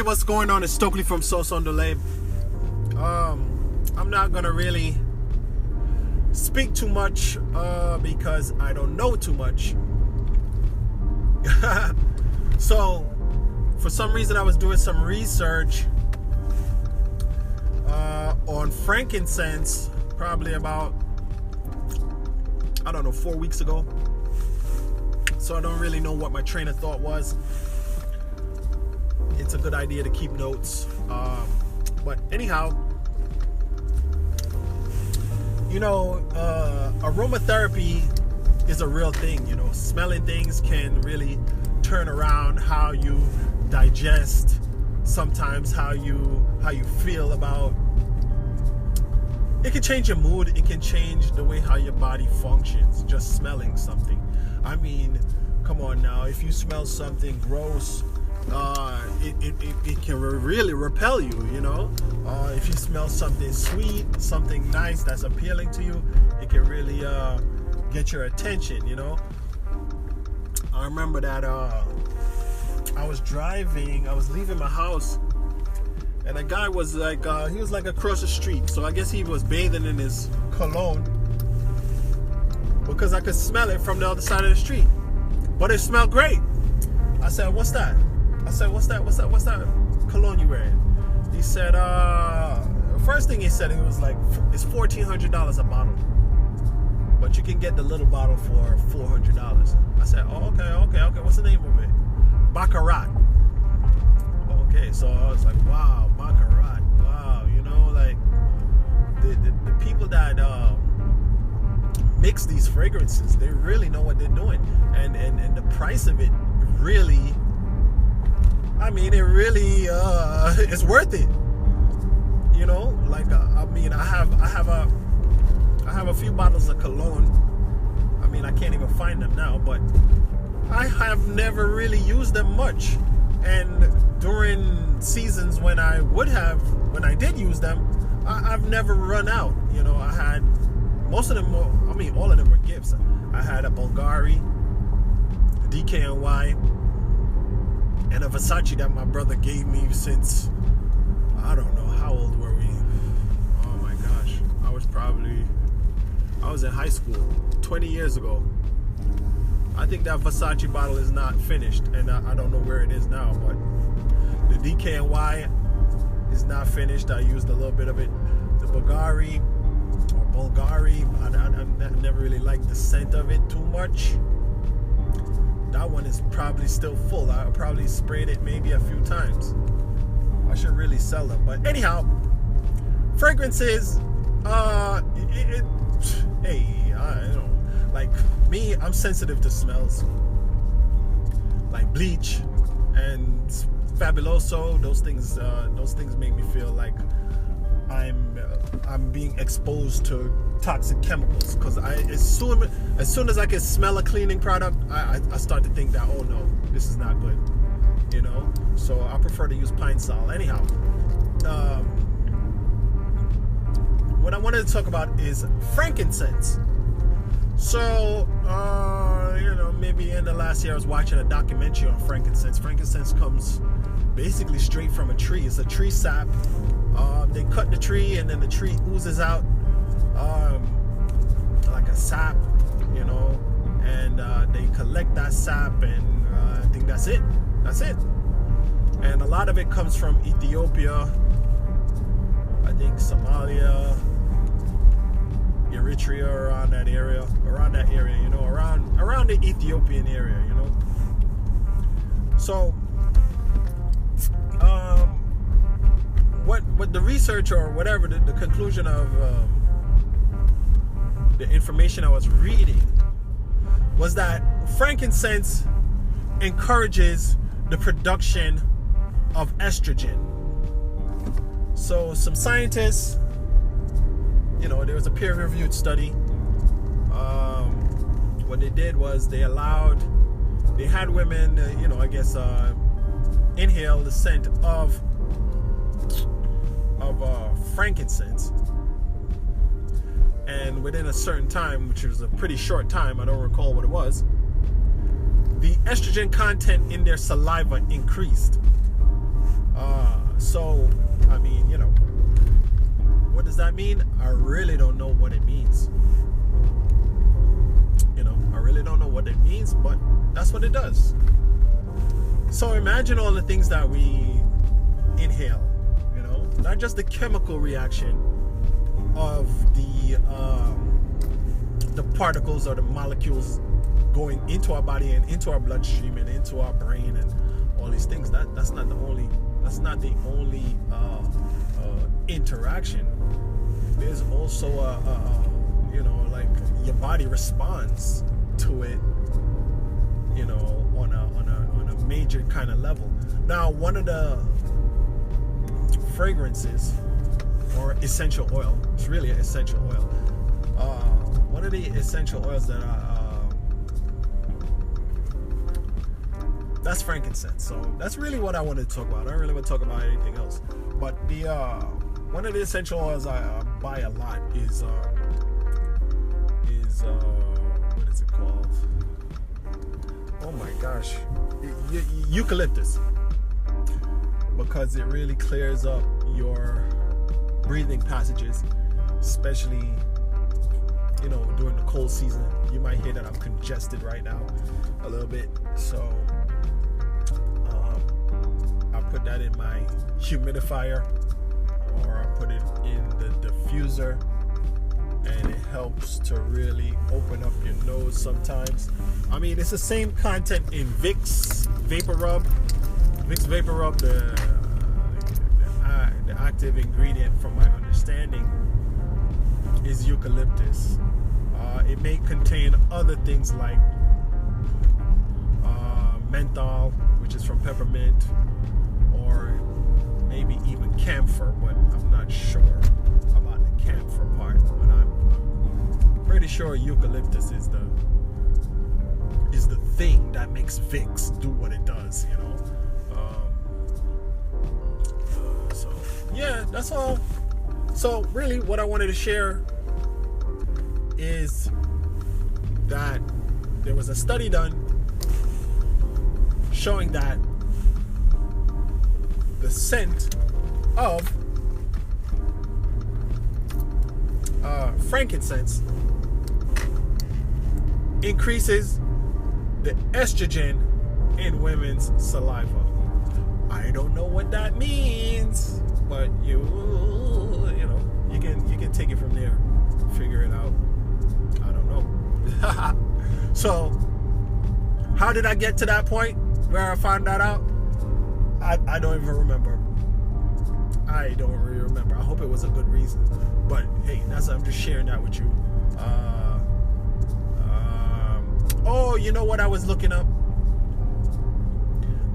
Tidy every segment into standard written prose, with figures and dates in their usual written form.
what's going on? It's Stokely from Sauce on the Lab. I'm not gonna really speak too much because I don't know too much. So, for some reason, I was doing some research on frankincense probably about, I don't know, 4 weeks ago. So I don't really know what my train of thought was. It's a good idea to keep notes. But anyhow, aromatherapy is a real thing. Smelling things can really turn around how you digest, sometimes how you feel about. It can change your mood. It can change the way how your body functions, just smelling something. I mean, come on now. If you smell something gross, it can really repel you, if you smell something sweet, something nice that's appealing to you, it can really get your attention. I remember that I was leaving my house, and a guy was like, he was like across the street, so I guess he was bathing in his cologne, because I could smell it from the other side of the street, but it smelled great. I said, what's that? What's that cologne you wearing? He said, first thing he said, it was like, it's $1,400 a bottle, but you can get the little bottle for $400. I said, oh, okay, what's the name of it? Baccarat. Okay, so I was like, wow, Baccarat, wow, like, the people that mix these fragrances, they really know what they're doing, and the price of it really, it really is worth it. I have a few bottles of cologne. I can't even find them now, but I have never really used them much. And during seasons when I did use them, I've never run out. I had most of them. All of them were gifts. I had a Bulgari, a DKNY, and a Versace that my brother gave me since, I don't know, how old were we? Oh my gosh. I was in high school 20 years ago. I think that Versace bottle is not finished, and I don't know where it is now, but the DKNY is not finished. I used a little bit of it. The Bulgari, I never really liked the scent of it too much. That one is probably still full. I probably sprayed it maybe a few times. I should really sell them. But anyhow, fragrances, like me, I'm sensitive to smells. Like bleach and Fabuloso, those things make me feel like I'm being exposed to toxic chemicals, because as soon as I can smell a cleaning product, I start to think that, oh no, this is not good, so I prefer to use Pine Sol. Anyhow, what I wanted to talk about is frankincense. So maybe in the last year I was watching a documentary on frankincense. Frankincense comes basically straight from a tree. It's a tree sap. They cut the tree, and then the tree oozes out like a sap, and they collect that sap, and I think that's it. And a lot of it comes from Ethiopia, I think Somalia, Eritrea, around that area, around the Ethiopian area, So what the research, or whatever, the conclusion of the information I was reading was that frankincense encourages the production of estrogen. So some scientists, there was a peer-reviewed study. What they did was they had women, inhale the scent of frankincense, and within a certain time, which was a pretty short time, I don't recall what it was, the estrogen content in their saliva increased. So, I mean, what does that mean? I really don't know what it means. I really don't know what it means, but that's what it does. So imagine all the things that we inhale, not just the chemical reaction of the particles or the molecules going into our body and into our bloodstream and into our brain and all these things. That's not the only interaction. There's also like your body responds to it, on a major kind of level. Now, one of the fragrances or essential oil, it's really an essential oil. One of the essential oils that that's frankincense. So that's really what I wanted to talk about. I don't really want to talk about anything else. But the one of the essential oils I buy a lot is what is it called? Oh my gosh, eucalyptus, because it really clears up your breathing passages, especially during the cold season. You might hear that I'm congested right now a little bit, so I put that in my humidifier, or I put it in the diffuser, and it helps to really open up your nose sometimes. I mean, it's the same content in Vicks Vapor Rub. Vicks Vapor Rub, the active ingredient, from my understanding, is eucalyptus. It may contain other things like menthol, which is from peppermint, or maybe even camphor, but I'm not sure about the camphor part. But I'm pretty sure eucalyptus is the thing that makes Vicks do what it does, So yeah, that's all. So really, what I wanted to share is that there was a study done showing that the scent of frankincense increases the estrogen in women's saliva. I don't know what that means, but you can take it from there, figure it out. I don't know. So, how did I get to that point where I found that out? I don't even remember. I don't really remember. I hope it was a good reason. But hey, I'm just sharing that with you. Oh, you know what I was looking up?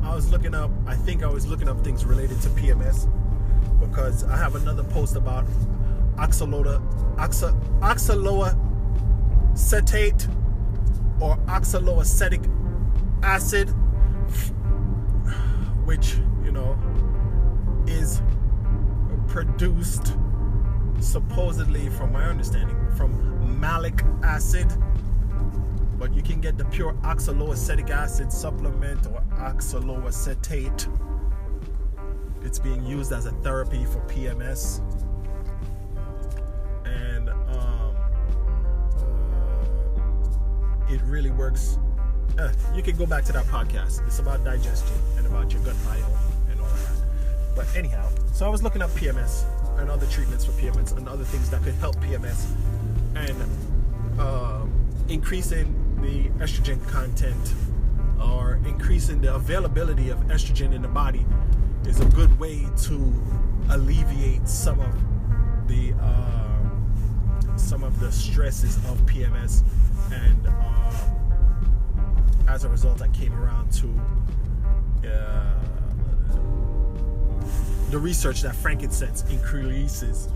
I think I was looking up things related to PMS, because I have another post about oxaloacetate or oxaloacetic acid, which is produced, supposedly, from my understanding, from malic acid. But you can get the pure oxaloacetic acid supplement or oxaloacetate. It's being used as a therapy for PMS. And it really works. You can go back to that podcast. It's about digestion and about your gut biome and all of that. But anyhow, so I was looking up PMS and other treatments for PMS and other things that could help PMS, and increasing the estrogen content or increasing the availability of estrogen in the body is a good way to alleviate some of the stresses of PMS. And as a result, I came around to the research that frankincense increases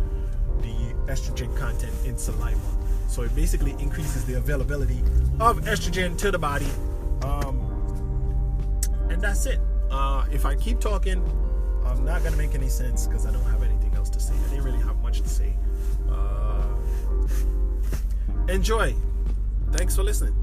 the estrogen content in saliva. So it basically increases the availability of estrogen to the body. And that's it. If I keep talking, I'm not going to make any sense because I don't have anything else to say. I didn't really have much to say. Enjoy. Thanks for listening.